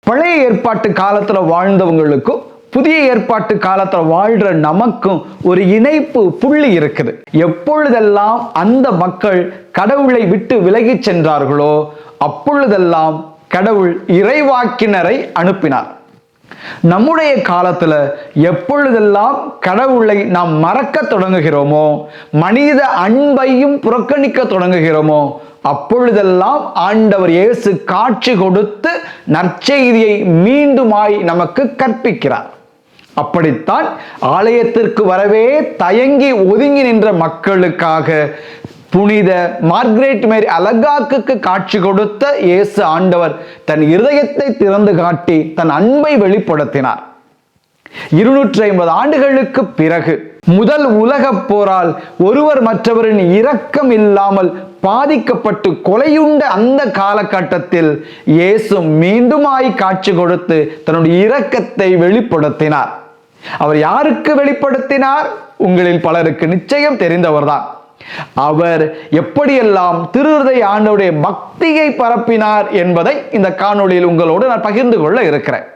பழைய ஏற்பாட்டு காலத்துல வாழ்ந்தவங்களுக்கும் புதிய ஏற்பாட்டு காலத்துல வாழ்ற நமக்கும் ஒரு இணைப்பு புள்ளி இருக்குது. எப்பொழுதெல்லாம் அந்த மக்கள் கடவுளை விட்டு விலகி சென்றார்களோ அப்பொழுதெல்லாம் கடவுள் இறைவாக்கினரை அனுப்பினார். நம்முடைய காலத்துல எப்பொழுதெல்லாம் கடவுளை நாம் மறக்க தொடங்குகிறோமோ, மனித அன்பையும் புறக்கணிக்க தொடங்குகிறோமோ, அப்பொழுதெல்லாம் ஆண்டவர் இயேசு காட்சி கொடுத்து நற்செய்தியை மீண்டுமாய் நமக்கு கற்பிக்கிறார். அப்படித்தான் ஆலயத்திற்கு வரவே தயங்கி ஒதுங்கி நின்ற மக்களுக்காக புனித மார்கரெட் மேரி அலகாக்கு காட்சி கொடுத்த இயேசு ஆண்டவர் தன் இருதயத்தை திறந்து காட்டி தன் அன்பை வெளிப்படுத்தினார். 250 ஆண்டுகளுக்கு பிறகு முதல் உலகப் போரால் ஒருவர் மற்றவரின் இரக்கம் இல்லாமல் பாதிக்கப்பட்டு கொலையுண்ட அந்த காலகட்டத்தில் இயேசு மீண்டுமாய் காட்சி கொடுத்து தன்னுடைய இரக்கத்தை வெளிப்படுத்தினார். அவர் யாருக்கு வெளிப்படுத்தினார்? உங்களில் பலருக்கு நிச்சயம் தெரிந்தவர்தான். அவர் எப்படியெல்லாம் திருஹிருதய ஆண்டவருடைய பக்தியை பரப்பினார் என்பதை இந்த காணொளியில் உங்களோடு நான் பகிர்ந்து கொள்ள இருக்கிறேன்.